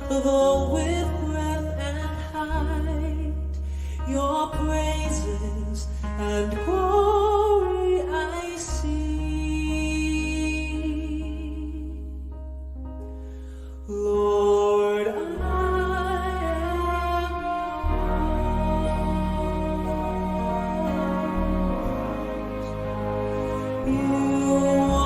though with breath and height, your praises and glory I see. Lord, I am yours.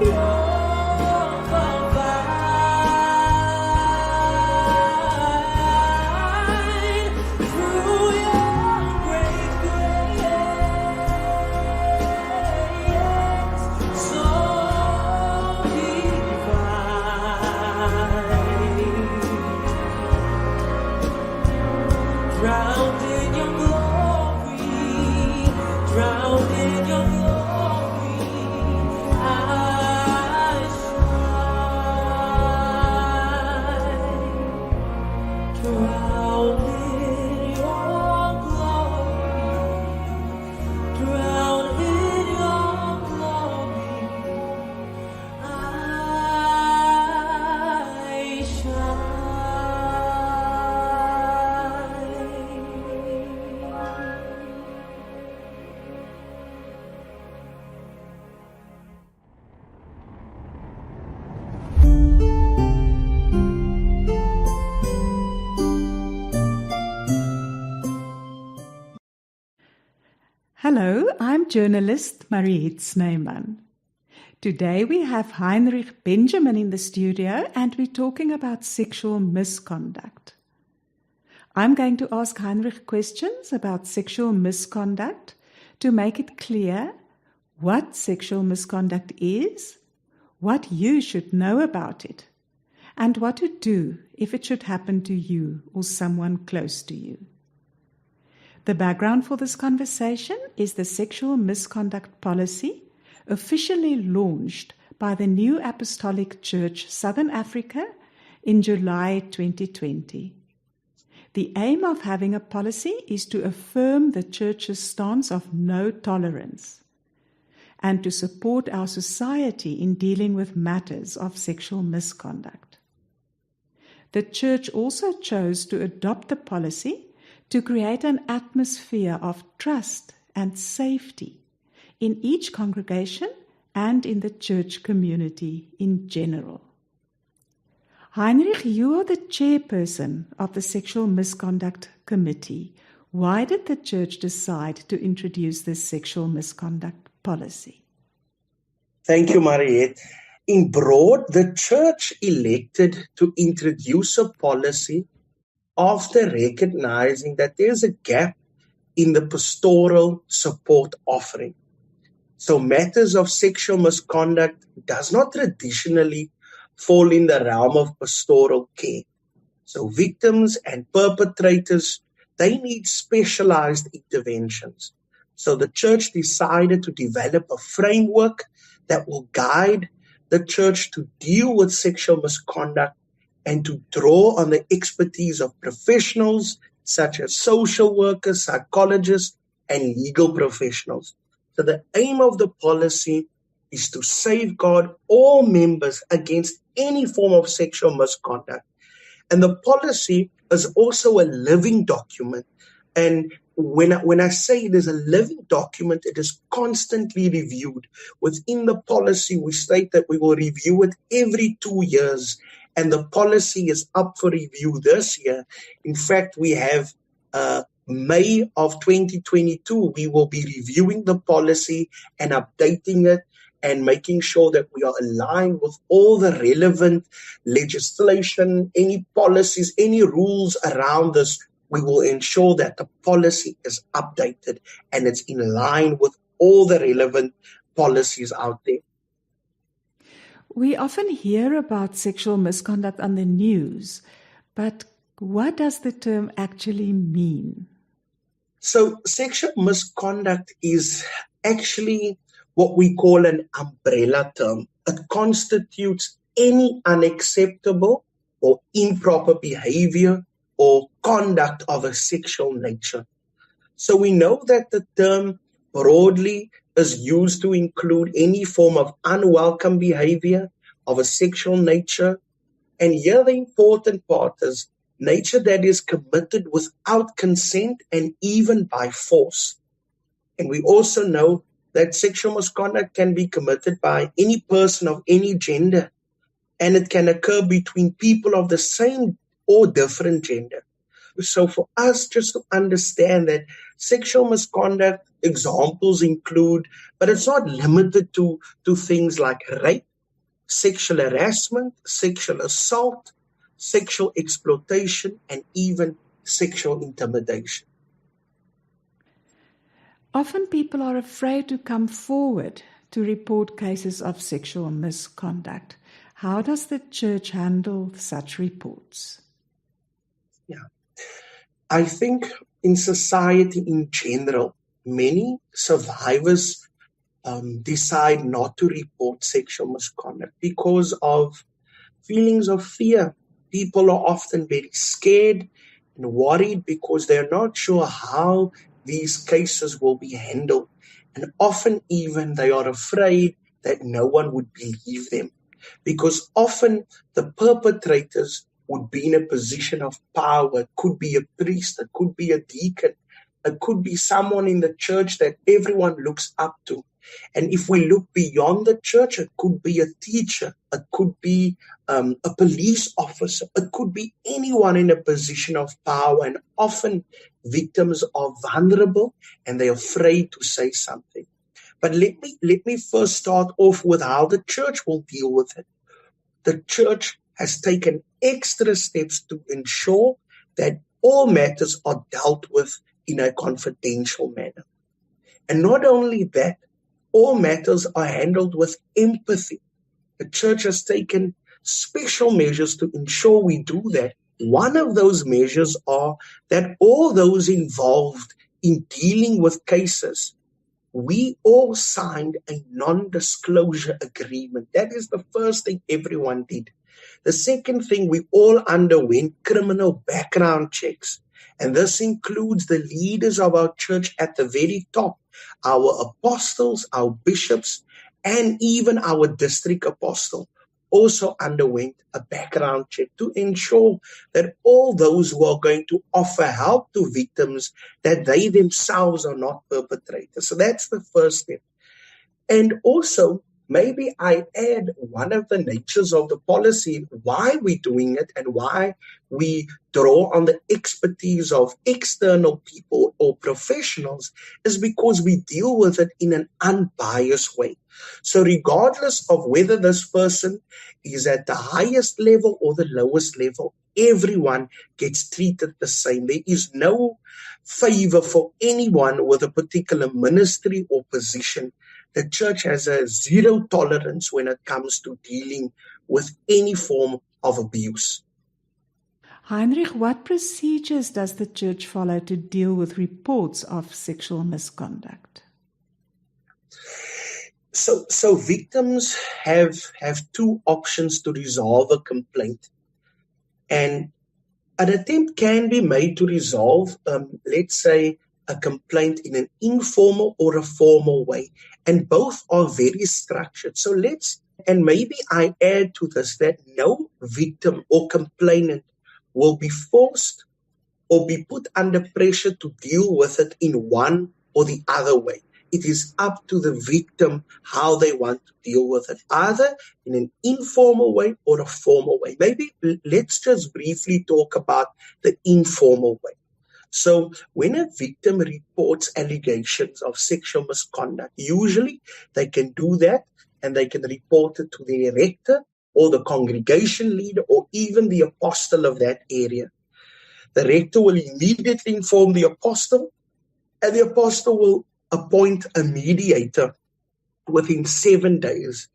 You Hello, I'm journalist Mariette Snyman. Today we have Heinrich Benjamin in the studio and we're talking about sexual misconduct. I'm going to ask Heinrich questions about sexual misconduct to make it clear what sexual misconduct is, what you should know about it, and what to do if it should happen to you or someone close to you. The background for this conversation is the sexual misconduct policy officially launched by the New Apostolic Church Southern Africa in July 2020. The aim of having a policy is to affirm the Church's stance of no tolerance and to support our society in dealing with matters of sexual misconduct. The Church also chose to adopt the policy to create an atmosphere of trust and safety in each congregation and in the church community in general. Heinrich, you are the chairperson of the Sexual Misconduct Committee. Why did the church decide to introduce this sexual misconduct policy? Thank you, Mariette. In broad, the church elected to introduce a policy after recognizing that there's a gap in the pastoral support offering. So matters of sexual misconduct does not traditionally fall in the realm of pastoral care. So victims and perpetrators, they need specialized interventions. So the church decided to develop a framework that will guide the church to deal with sexual misconduct and to draw on the expertise of professionals such as social workers, psychologists, and legal professionals. So the aim of the policy is to safeguard all members against any form of sexual misconduct. And the policy is also a living document. And when I say it is a living document, it is constantly reviewed. Within the policy, we state that we will review it every 2 years. And the policy is up for review this year. In fact, we have May of 2022, we will be reviewing the policy and updating it and making sure that we are aligned with all the relevant legislation, any policies, any rules around this. We will ensure that the policy is updated and it's in line with all the relevant policies out there. We often hear about sexual misconduct on the news, but what does the term actually mean? So sexual misconduct is actually what we call an umbrella term. It constitutes any unacceptable or improper behavior or conduct of a sexual nature. So we know that the term broadly is used to include any form of unwelcome behavior of a sexual nature. And here the important part is nature that is committed without consent and even by force. And we also know that sexual misconduct can be committed by any person of any gender, and it can occur between people of the same or different gender. So for us just to understand that sexual misconduct examples include, but it's not limited to things like rape, sexual harassment, sexual assault, sexual exploitation, and even sexual intimidation. Often people are afraid to come forward to report cases of sexual misconduct. How does the church handle such reports? Yeah, I think in society in general, many survivors decide not to report sexual misconduct because of feelings of fear. People are often very scared and worried because they're not sure how these cases will be handled. And often even they are afraid that no one would believe them, because often the perpetrators would be in a position of power. It could be a priest, it could be a deacon, it could be someone in the church that everyone looks up to. And if we look beyond the church, it could be a teacher, it could be a police officer, it could be anyone in a position of power. And often victims are vulnerable and they're afraid to say something. But let me first start off with how the church will deal with it. The church has taken extra steps to ensure that all matters are dealt with in a confidential manner. And not only that, all matters are handled with empathy. The church has taken special measures to ensure we do that. One of those measures are that all those involved in dealing with cases, we all signed a non-disclosure agreement. That is the first thing everyone did. The second thing, we all underwent criminal background checks. And this includes the leaders of our church at the very top, our apostles, our bishops, and even our district apostle also underwent a background check to ensure that all those who are going to offer help to victims, that they themselves are not perpetrators. So that's the first step. And also, maybe I add one of the natures of the policy, why we're doing it and why we draw on the expertise of external people or professionals, is because we deal with it in an unbiased way. So regardless of whether this person is at the highest level or the lowest level, everyone gets treated the same. There is no favor for anyone with a particular ministry or position. the church has a zero tolerance when it comes to dealing with any form of abuse. Heinrich, what procedures does the church follow to deal with reports of sexual misconduct? So victims have two options to resolve a complaint. And an attempt can be made to resolve, let's say, a complaint in an informal or a formal way. And both are very structured. So and maybe I add to this that no victim or complainant will be forced or be put under pressure to deal with it in one or the other way. It is up to the victim how they want to deal with it, either in an informal way or a formal way. Maybe let's just briefly talk about the informal way. So when a victim reports allegations of sexual misconduct, usually they can do that and they can report it to the rector or the congregation leader or even the apostle of that area. The rector will immediately inform the apostle, and the apostle will appoint a mediator within 7 days.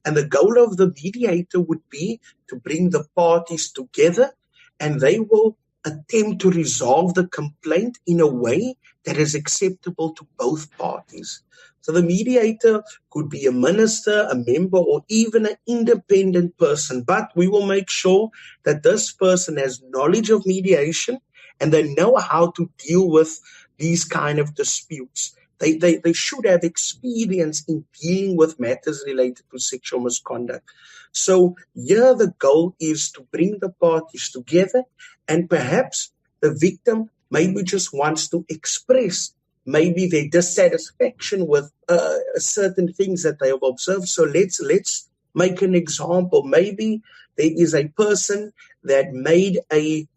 And the goal of the mediator would be to bring the parties together, and they will attempt to resolve the complaint in a way that is acceptable to both parties. So the mediator could be a minister, a member, or even an independent person, but we will make sure that this person has knowledge of mediation and they know how to deal with these kind of disputes. They should have experience in dealing with matters related to sexual misconduct. So here the goal is to bring the parties together, and perhaps the victim maybe just wants to express maybe their dissatisfaction with certain things that they have observed. So let's make an example. Maybe there is a person that made a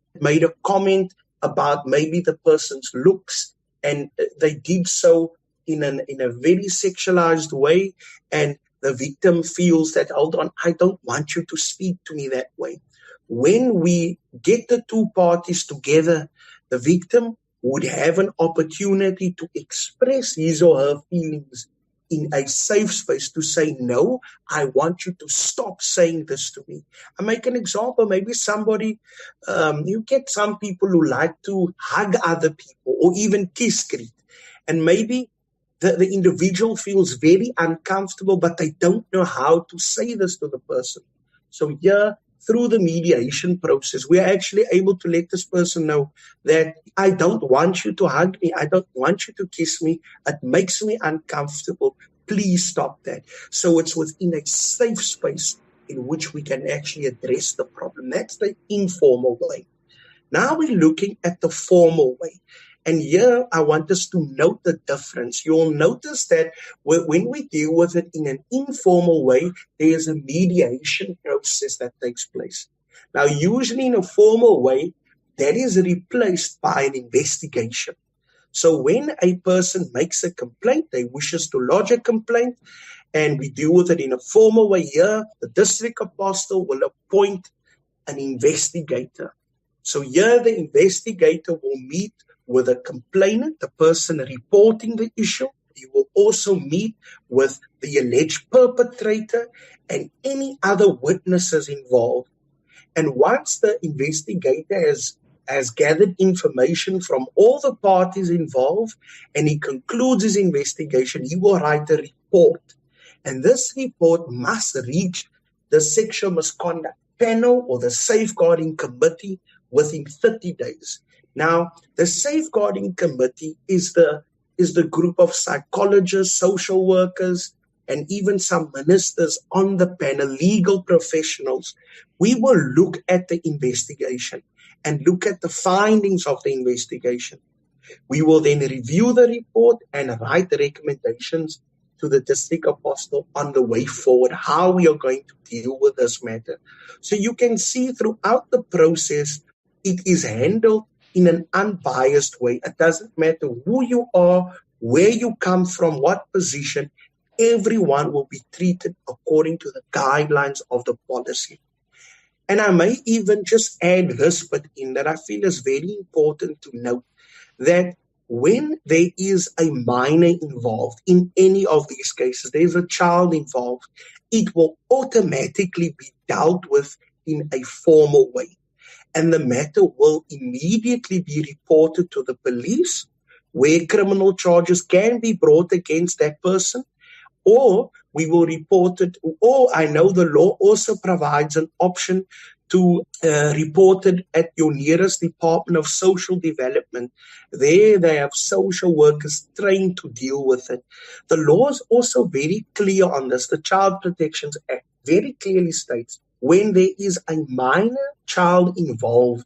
comment about maybe the person's looks, and they did so in a very sexualized way, and the victim feels that, hold on, I don't want you to speak to me that way. When we get the two parties together, the victim would have an opportunity to express his or her feelings in a safe space to say, no, I want you to stop saying this to me. I make an example, maybe somebody, you get some people who like to hug other people or even kiss greet. And maybe the individual feels very uncomfortable, but they don't know how to say this to the person. So here, through the mediation process, we are actually able to let this person know that I don't want you to hug me. I don't want you to kiss me. It makes me uncomfortable. Please stop that. So it's within a safe space in which we can actually address the problem. That's the informal way. Now we're looking at the formal way. And here I want us to note the difference. You'll notice that when we deal with it in an informal way, there's a mediation process that takes place. Now, usually in a formal way, that is replaced by an investigation. So when a person makes a complaint, they wishes to lodge a complaint, and we deal with it in a formal way here, the district apostle will appoint an investigator. So here the investigator will meet with a complainant, the person reporting the issue. You will also meet with the alleged perpetrator and any other witnesses involved. And once the investigator has gathered information from all the parties involved and he concludes his investigation, he will write a report. And this report must reach the sexual misconduct panel or the safeguarding committee within 30 days. Now, the safeguarding committee is the group of psychologists, social workers, and even some ministers on the panel, legal professionals. We will look at the investigation and look at the findings of the investigation. We will then review the report and write the recommendations to the district apostle on the way forward, how we are going to deal with this matter. So you can see throughout the process, it is handled in an unbiased way. It doesn't matter who you are, where you come from, what position. Everyone will be treated according to the guidelines of the policy. And I may even just add this bit in that I feel is very important to note, that when there is a minor involved in any of these cases, there's a child involved, it will automatically be dealt with in a formal way. And the matter will immediately be reported to the police, where criminal charges can be brought against that person, or we will report it, or I know the law also provides an option to report it at your nearest Department of Social Development. There they have social workers trained to deal with it. The law is also very clear on this. The Child Protection Act very clearly states when there is a minor child involved,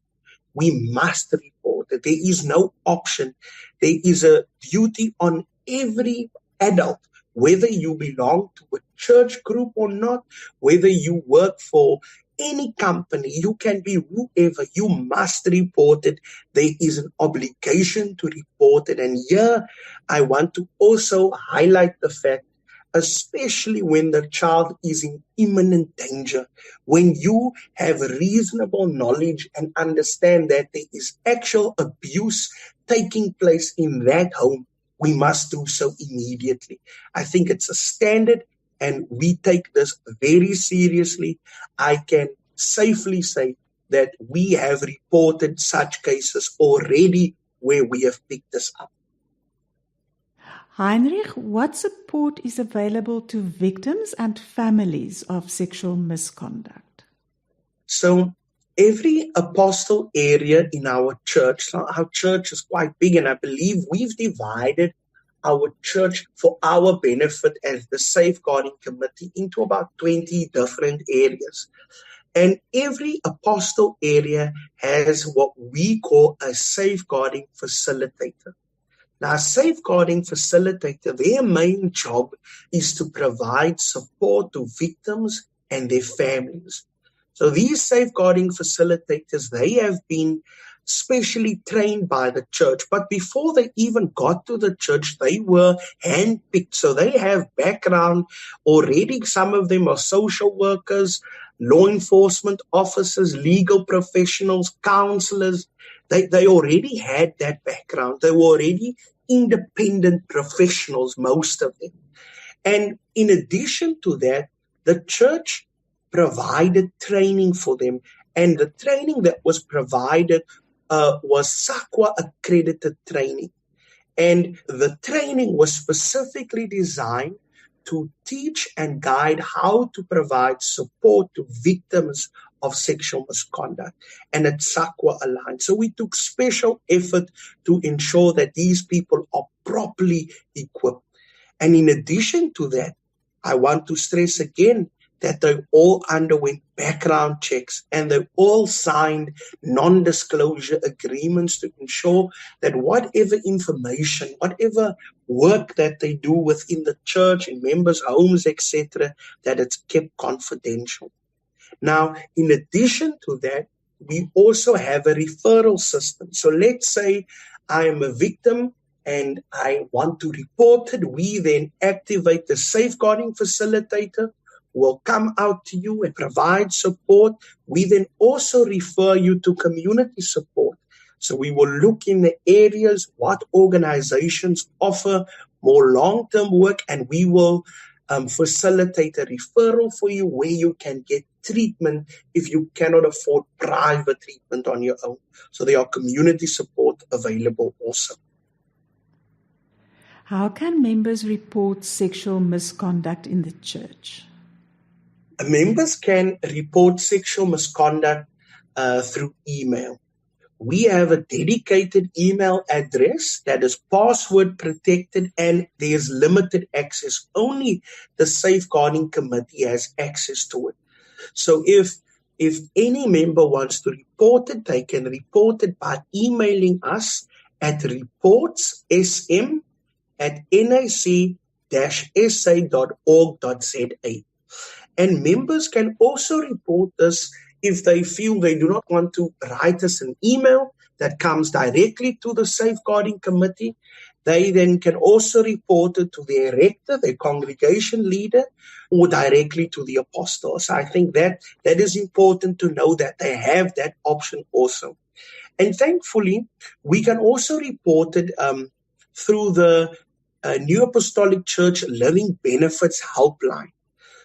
we must report it. There is no option. There is a duty on every adult, whether you belong to a church group or not, whether you work for any company, you can be whoever, you must report it. There is an obligation to report it. And here I want to also highlight the fact, especially when the child is in imminent danger, when you have reasonable knowledge and understand that there is actual abuse taking place in that home, we must do so immediately. I think it's a standard, and we take this very seriously. I can safely say that we have reported such cases already where we have picked this up. Heinrich, what support is available to victims and families of sexual misconduct? So every apostle area in our church is quite big, and I believe we've divided our church for our benefit as the Safeguarding Committee into about 20 different areas. And every apostle area has what we call a Safeguarding Facilitator. Now, a Safeguarding Facilitator, their main job is to provide support to victims and their families. So these Safeguarding Facilitators, they have been specially trained by the church. But before they even got to the church, they were handpicked. So they have background already. Some of them are social workers, law enforcement officers, legal professionals, counselors. They already had that background. They were already independent professionals, most of them. And in addition to that, the church provided training for them. And the training that was provided was SAQA accredited training. And the training was specifically designed to teach and guide how to provide support to victims of sexual misconduct. And it's SAQA aligned. So we took special effort to ensure that these people are properly equipped. And in addition to that, I want to stress again that they all underwent background checks and they all signed non-disclosure agreements to ensure that whatever information, whatever work that they do within the church, in members' homes, etc., that it's kept confidential. Now, in addition to that, we also have a referral system. So let's say I am a victim and I want to report it. We then activate the Safeguarding Facilitator, will come out to you and provide support. We then also refer you to community support. So we will look in the areas, what organizations offer more long-term work, and we will facilitate a referral for you where you can get treatment if you cannot afford private treatment on your own. So there are community support available also. How can members report sexual misconduct in the church? Members can report sexual misconduct through email. We have a dedicated email address that is password protected and there's limited access. Only the Safeguarding Committee has access to it. So if any member wants to report it, they can report it by emailing us at reports@nac-sa.org.za. And members can also report this if they feel they do not want to write us an email that comes directly to the Safeguarding Committee. They then can also report it to their rector, their congregation leader, or directly to the apostle. So I think that is important to know that they have that option also. And thankfully, we can also report it through the New Apostolic Church Living Benefits Helpline.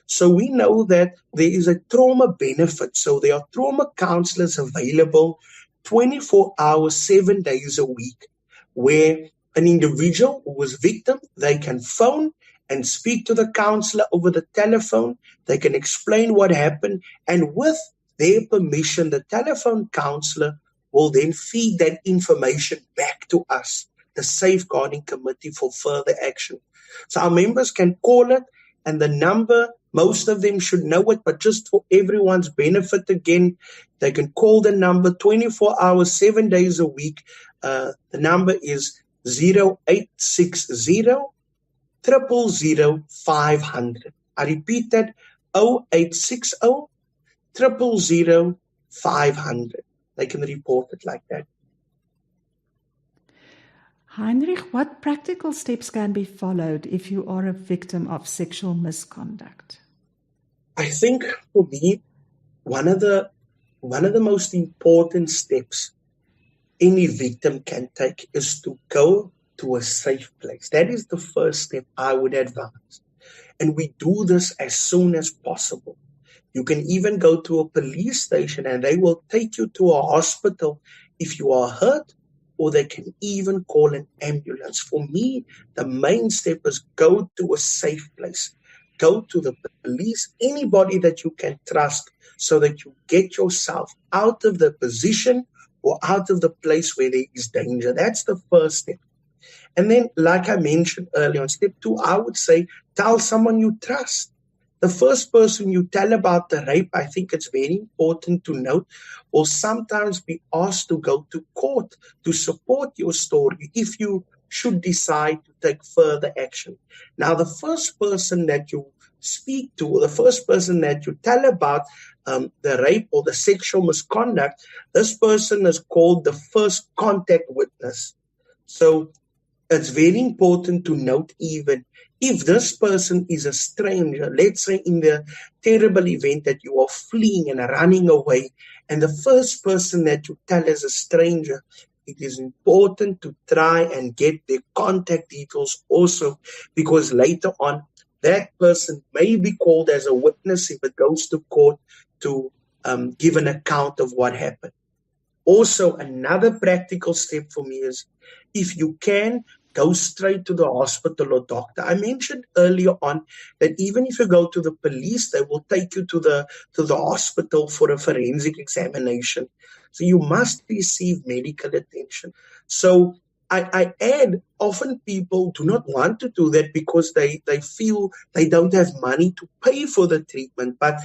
So we know that there is a trauma benefit. So there are trauma counselors available 24 hours, 7 days a week, where an individual who was victim, they can phone and speak to the counselor over the telephone. They can explain what happened. And with their permission, the telephone counselor will then feed that information back to us, the Safeguarding Committee, for further action. So our members can call it, and the number, most of them should know it, but just for everyone's benefit again, they can call the number 24 hours, 7 days a week. The number is 0860 000 500. I repeat that, 0860 000 500. They can report it like that. Heinrich, what practical steps can be followed if you are a victim of sexual misconduct? I think for me, one of the most important steps any victim can take is to go to a safe place. That is the first step I would advise. And we do this as soon as possible. You can even go to a police station and they will take you to a hospital if you are hurt, or they can even call an ambulance. For me, the main step is go to a safe place. Go to the police, anybody that you can trust, so that you get yourself out of the position or out of the place where there is danger. That's the first step. And then, like I mentioned earlier, on step 2, I would say, tell someone you trust. The first person you tell about the rape, I think it's very important to note, will sometimes be asked to go to court to support your story if you should decide to take further action. Now, the first person that you speak to, or the first person that you tell about the rape or the sexual misconduct, this person is called the first contact witness. So it's very important to note, even if this person is a stranger, let's say in the terrible event that you are fleeing and running away, and the first person that you tell is a stranger, it is important to try and get their contact details also, because later on, that person may be called as a witness if it goes to court to give an account of what happened. Also, another practical step for me is, if you can, go straight to the hospital or doctor. I mentioned earlier on that even if you go to the police, they will take you to the hospital for a forensic examination. So you must receive medical attention. So I add, often people do not want to do that because they feel they don't have money to pay for the treatment. But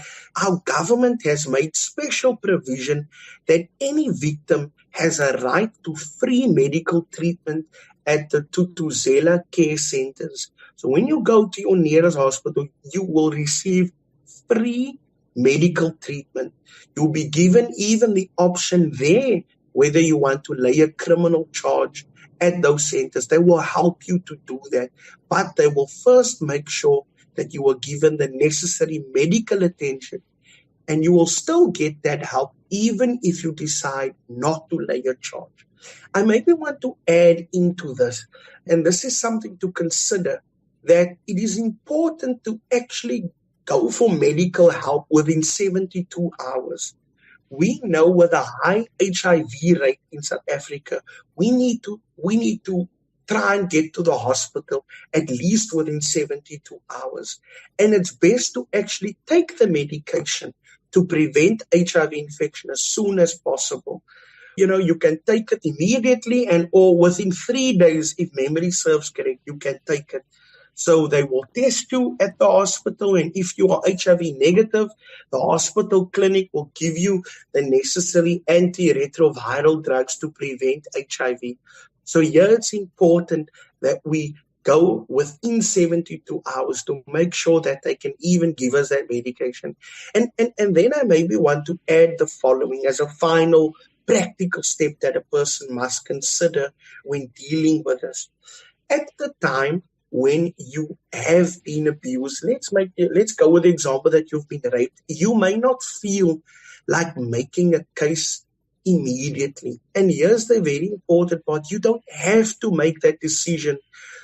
our government has made special provision that any victim has a right to free medical treatment at the Tutuzela care centers. So when you go to your nearest hospital, you will receive free medical treatment. You'll be given even the option there whether you want to lay a criminal charge at those centers. They will help you to do that, but they will first make sure that you are given the necessary medical attention, and you will still get that help even if you decide not to lay a charge. I maybe want to add into this, and this is something to consider, that it is important to actually go for medical help within 72 hours. We know with a high HIV rate in South Africa, we need to try and get to the hospital at least within 72 hours. And it's best to actually take the medication to prevent HIV infection as soon as possible. You can take it immediately or within 3 days, if memory serves correct, you can take it. So they will test you at the hospital, and if you are HIV negative, the hospital clinic will give you the necessary antiretroviral drugs to prevent HIV. So here it's important that we go within 72 hours to make sure that they can even give us that medication. And then I maybe want to add the following as a final practical step that a person must consider when dealing with this. At the time when you have been abused, let's go with the example that you've been raped. You may not feel like making a case immediately. And here's the very important part. You don't have to make that decision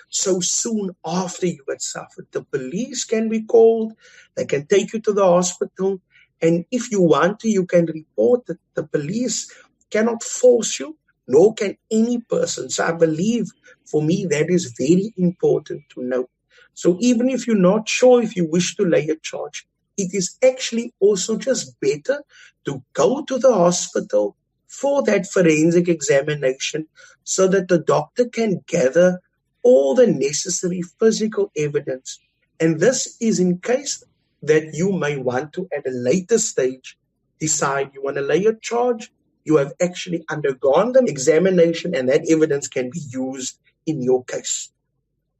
so soon after you had suffered. The police can be called. They can take you to the hospital. And if you want to, you can report that the police cannot force you, nor can any person. So I believe, for me, that is very important to know. So even if you're not sure if you wish to lay a charge, it is actually also just better to go to the hospital for that forensic examination so that the doctor can gather all the necessary physical evidence. And this is in case that you may want to, at a later stage, decide you want to lay a charge. You have actually undergone the examination, and that evidence can be used in your case.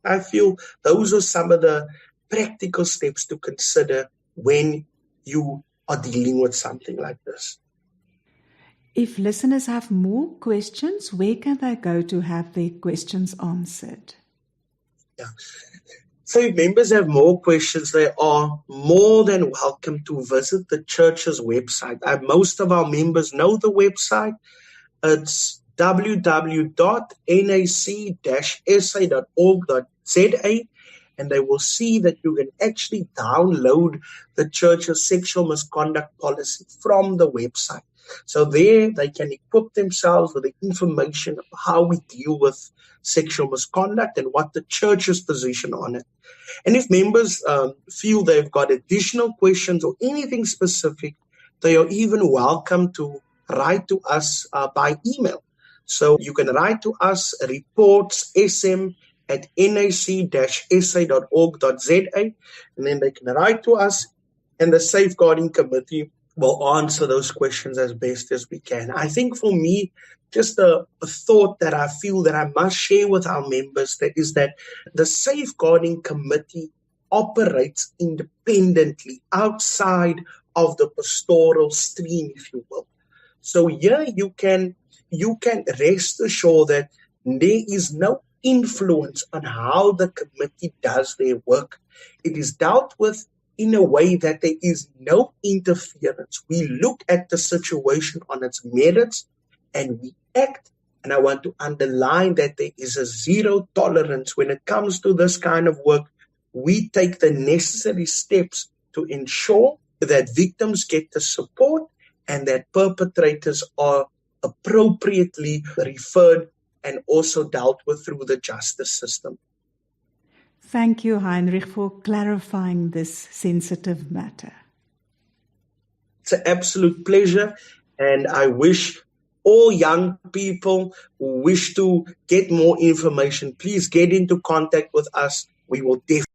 I feel those are some of the practical steps to consider when you are dealing with something like this. If listeners have more questions, where can they go to have their questions answered? Yeah. So if members have more questions, they are more than welcome to visit the church's website. Most of our members know the website. It's www.nac-sa.org.za, and they will see that you can actually download the church's sexual misconduct policy from the website. So there they can equip themselves with the information of how we deal with sexual misconduct and what the church's position on it. And if members feel they've got additional questions or anything specific, they are even welcome to write to us by email. So you can write to us reportssm@nac-sa.org.za, and then they can write to us, and the Safeguarding Committee will answer those questions as best as we can. I think for me, just a thought that I feel that I must share with our members is that the Safeguarding Committee operates independently outside of the pastoral stream, if you will. So here you can rest assured that there is no influence on how the committee does their work. It is dealt with in a way that there is no interference. We look at the situation on its merits and we act. And I want to underline that there is a zero tolerance when it comes to this kind of work. We take the necessary steps to ensure that victims get the support and that perpetrators are appropriately referred and also dealt with through the justice system. Thank you, Heinrich, for clarifying this sensitive matter. It's an absolute pleasure, and I wish all young people who wish to get more information, please get into contact with us. We will definitely